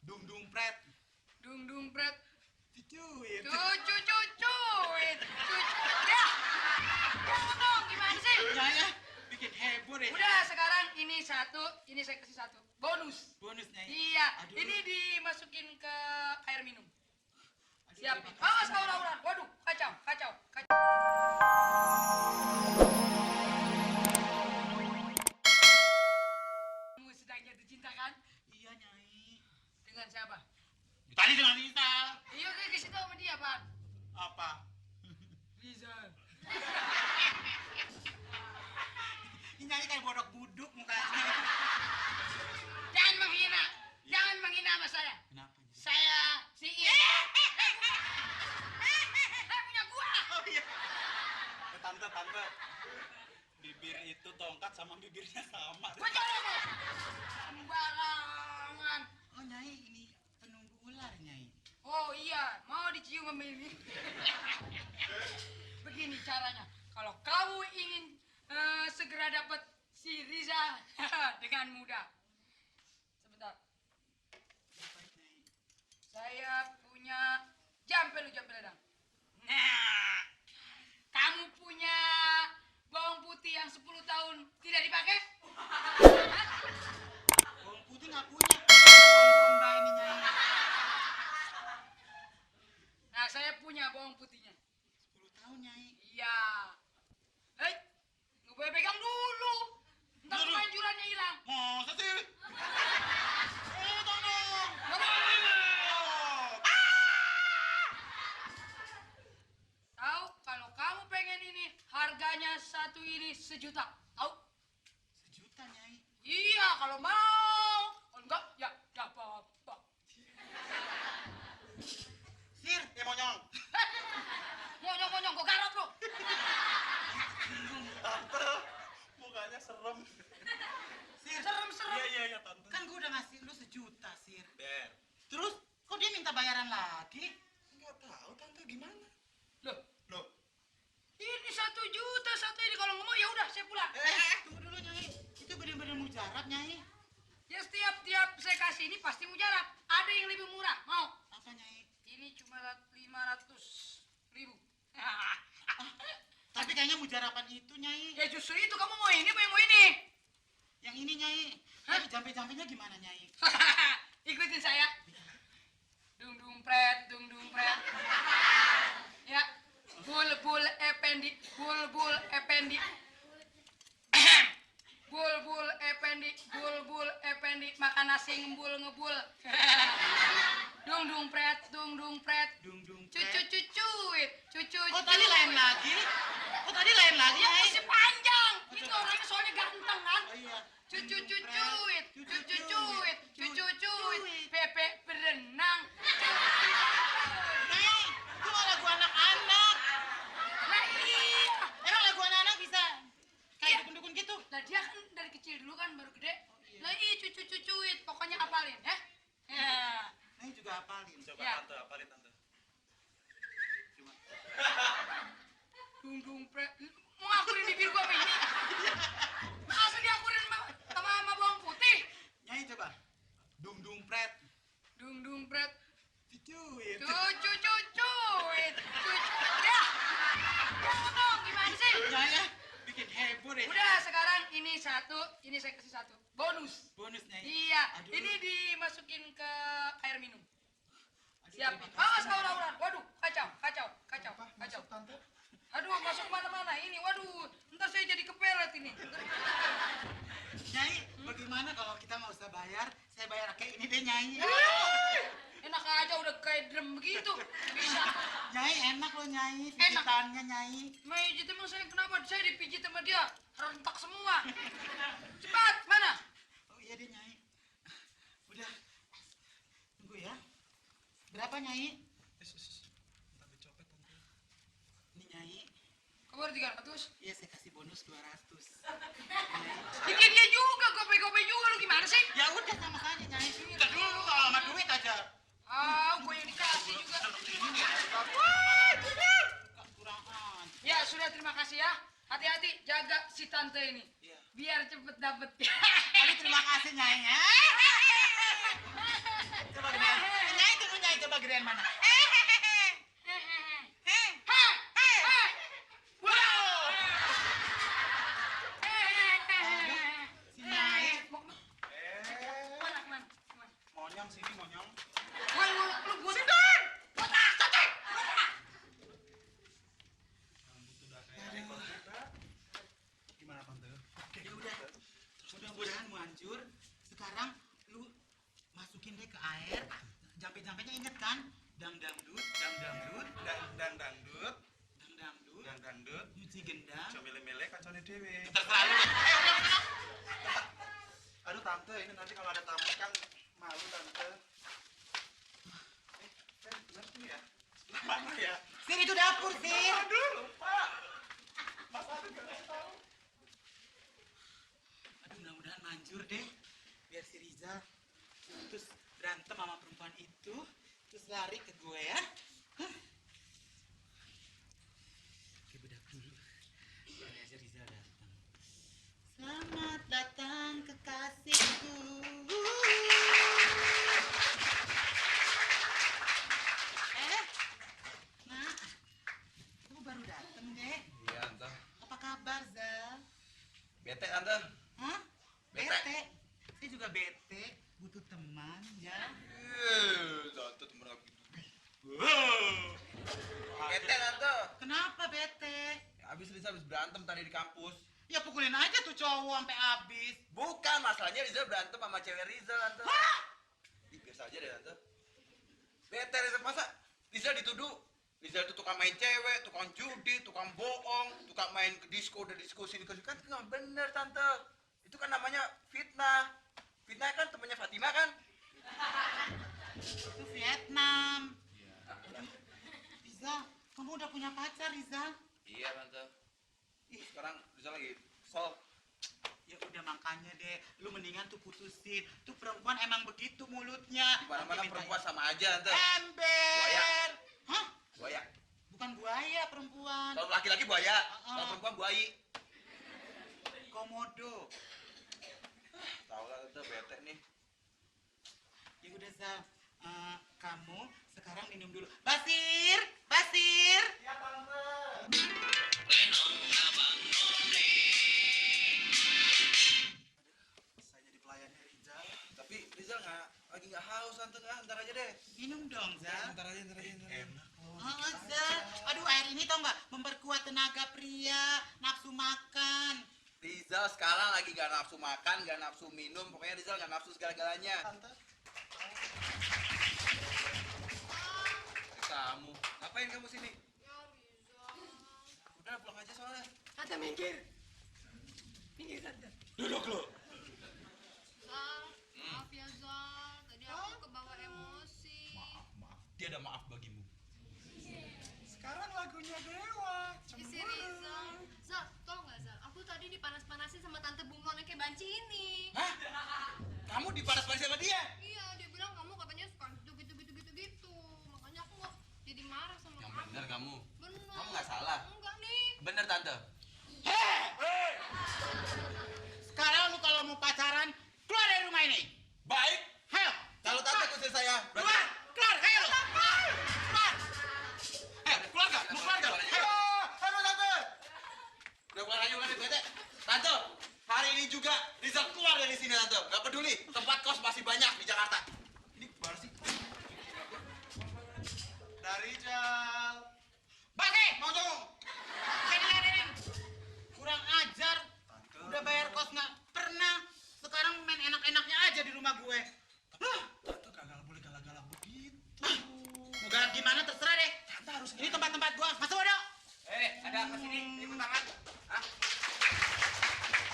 Dung dung pret. Dung dung pret. Cucuit. Cucuit. Ya. Ngomong gimana sih? Ya, bikin heboh deh. Udah sekarang ini satu, ini saya kasih satu. Bonus. Bonus Nyai. Iya, Aduh. ini dimasukin ke air minum. Aduh, Siapin. terima kasih, Awas kau Nyai. Laura. Waduh, kacau. Kamu sedang jatuh cinta kan? Iya Nyai. Dengan siapa? Tadi dengan Lisa. Iya, kayak kasih tahu sama dia, Pak. Apa? Rizal. Ini Nyai kayak bodok buduk mukanya. Jangan menghina. Jangan menghina sama saya. Kenapa Nyai? Saya si Iin. Punya gua. Oh iya. Tante. Bibir itu tongkat sama bibirnya sama. Gua jangan. Sembarangan. Oh Nyai, ini penunggu ular Nyai. Oh iya, mau dicium sama ini. Begini caranya. Kalau kamu ingin segera dapat si Riza dengan mudah. Sebentar. Apa Nyai? Saya punya jampel dang. Nah, kamu punya bawang putih yang 10 tahun tidak dipakai? Hah? Bawang putih nggak punya. Bawang bombay ini Nyai. Nah, saya punya bawang putihnya. 10 tahun Nyai. Iya. Hei, nggak boleh pegang dulu. Ntar Dulu. kemanjurannya hilang. Masa sih? Tolong. Nggak boleh. Tahu, kalau kamu pengen ini, harganya satu ini 1 juta. Tahu? 1 juta Nyai. Iya, kalau mau. Kalau enggak, ya nggak apa-apa. Sir, monyong. Monyong, kok garap lo? Tante, mukanya serem. Sir, Serem. Iya Tante. Kan gue udah ngasih lu 1 juta, Sir. Ber. Terus kok dia minta bayaran lagi? Enggak tahu Tante gimana. Loh, Loh. ini 1 juta satu ini. Kalau nggak mau, ya udah, saya pulang. Tunggu dulu, Nyai. Itu bener-bener mujarab, Nyai. Ya setiap saya kasih ini pasti mujarab. Ada yang lebih murah, mau? Apa, Nyai? Ini cuma 500.000. Tapi kayaknya mujaraban itu, Nyai. Ya justru itu, kamu mau ini apa yang mau ini? Yang ini, Nyai. Hah? Tapi jampe-jampenya gimana, Nyai? Ikutin saya. Dung dung pret. Ya, bul Effendi. Bul Effendi makan nasi ngebul. Dung pret. Dung Cucuit. Oh, tadi lain lagi? Ya Nyai? masih panjang. Itu orangnya soalnya ganteng kan? Oh iya. Cucuit. Pepe berenang. Nyai, itu mah lagu anak-anak. Nah iya. Emang lagu anak-anak bisa Iya. kayak dukun-dukun gitu? Nah dia kan dari kecil dulu kan baru gede. Nah iya cucuit. Pokoknya hafalin ya. Ya. Nyai juga hafalin. Coba Ya. Tante, apalin Tante. Coba. Dung pret. Mau ngakurin bibir gua apa ini? Masa diakurin sama bawang putih? Nyai coba. Dung pret. Dung pret. Cucuit. Cucuit. Ya. Ngomong gimana sih? Nyai, bikin heboh deh. Udah sekarang ini satu, ini saya kasih satu. Bonus. Bonus Nyai. Iya, Aduh. ini dimasukin ke air minum. Aduh, Siapin. terima kasih, Awas kau Nyai. Laura. Waduh, kacau. Apa? Masuk Tante. Aduh, masuk mana-mana ini. Waduh, ntar saya jadi kepelet ini. Nyai, bagaimana kalau kita nggak usah bayar? Saya bayar kayak ini deh, Nyai. Enak aja udah kayak drum begitu. Bisa. Nyai, enak loh, Nyai. Pijitannya, Nyai. Pijit emang saya kenapa? Saya dipijit sama dia. Rentak semua. Cepat, mana? Oh iya deh, Nyai. Udah. Tunggu ya. Berapa, Nyai? Entar dicopet Tante. Ini, Nyai. Kabar 300. Iya, saya kasih bonus 200. Ini dia juga, gope-gope juga lu gimana sih? Ya udah, sama saja, Nyai. Udah dulu, kalau sama duit aja. Gue yang dikasih juga. Kurang aja. Ya sudah, terima kasih ya. Hati-hati, jaga si tante ini. Iya. Biar cepet dapet. Aduh, terima kasih, Nyai. Ya. Coba mana? Si Nyai. Monyong sini, monyong. Rambut udah kayak ekor kuda. Gimana, Tante? Ya udah, mudah-mudahan mau hancur. Sekarang lu masukin deh ke air. Jampe-jampenya inget kan? Dang dangdut, dang dangdut, Dan dangdut, dang dangdut, dan dangdut. nyuci gendang. Coba milih-milih kacone dewe. Terserah lu. Aduh Tante, ini nanti kalau ada tamu kan malu Tante. Bener tuh ya? Sebelah mana ya? Sir, itu dapur, Sir. Aduh, lupa. Mas Adit gak kasih tahu. Aduh, mudah-mudahan manjur deh. Biar si Rizal terus berantem sama perempuan itu, terus lari ke gue ya. Hah? Oke, bedak dulu. Kali aja Rizal datang. Selamat datang kekasihku. Nah, kamu baru datang deh. Iya, Tante. Apa kabar, Zal? Bete, Tante. Hah? Bete. Bete. Saya juga bete, butuh teman ya. Tante temen aku gitu. Bete, Tante. Kenapa bete? Habis Rizal habis berantem tadi di kampus. Ya pukulin aja tuh cowok sampai habis. Bukan, masalahnya Rizal berantem sama cewek Rizal, Tante. Hah? Ih, biasa aja deh, Tante. Bete, Rizal. Masa Rizal dituduh? Rizal itu tukang main cewek, tukang judi, tukang bohong, tukang main ke disco, udah diskusi kan itu nggak bener, Tante. Itu kan namanya fitnah. Fitnah kan temennya Fatima kan? Itu Vietnam. Aduh, Rizal, kamu udah punya pacar, Rizal? Iya, Tante. Ih, sekarang Rizal lagi kesel. Ya udah makanya deh, lu mendingan tuh putusin. Tuh perempuan emang begitu mulutnya. Di mana-mana Nanti perempuan mintanya, sama aja, Tante. ember. Buaya. Hah? Buaya. Bukan buaya perempuan. Kalau laki-laki buaya, Uh-uh. kalau perempuan buayi. Komodo. Tahu lah, Tante, bete nih. Ya udah Zal, kamu sekarang minum dulu. Basir, Basir. Iya Tante. Saya jadi pelayannya Rizal. Tapi Rizal lagi nggak haus, Tante, nggak? Ntar aja deh. Minum dong Zal. Ntar aja. Enak loh. Zal. Aduh air ini tau nggak memperkuat tenaga pria, nafsu makan. Rizal sekarang lagi nggak nafsu makan, nggak nafsu minum. Pokoknya Rizal nggak nafsu segala-galanya. Tante. Kamu, ngapain kamu sini? Ya Rizal. Udah pulang aja soalnya. Tante minggir. Minggir Tante. Duduk lo. Zal, maaf ya Zal, tadi aku kebawa emosi. Maaf. Dia ada maaf bagimu. Sekarang lagunya Dewa. Isi Rizal. Zal, tau nggak Zal? Aku tadi dipanas-panasin sama tante bunglon yang kayak banci ini. Hah? Kamu dipanas-panasin sama dia? Iya, dia bilang kamu katanya suka gitu. Makanya aku nggak jadi marah sama Yang kamu. bener kamu. Bener. Kamu nggak salah. Enggak nih. Bener, Tante. Sekarang lu kalau mau pacaran, keluar dari rumah ini. Baik. Hayo, Kalau Tante kusir saya, keluar, keluar, hayo lu. Keluar. Keluar gak? Mau keluar gak? Hayo. Aduh, Tante. Udah keluar aja, udah bete. Tante, hari ini juga Rizal keluar dari sini, Tante. Gak peduli, tempat kos masih banyak di Jakarta. Ini gimana sih? Dari Rizal. Basi, mau ngomong. Ladenin. Kurang ajar. Tante. Udah bayar kos nggak pernah. Sekarang main enak-enaknya aja di rumah gue. Hah? Tante kagak boleh galak-galak begitu. Mau galak gimana terserah deh. Tante harus Ini tempat-tempat gua. Masuk ada. Ada apa sini? Ribut tangan. Hah?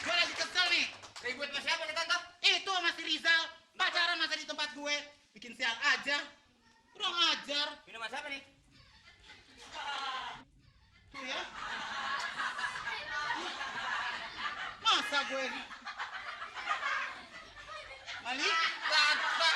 Gua lagi kesel nih. Ribut sama siapa nih, Tante? Itu sama si Rizal. Pacaran masa di tempat gue. Bikin sial aja. Kurang ajar. Minuman siapa nih? Tuh ya. Masa gue. Mali? Tante,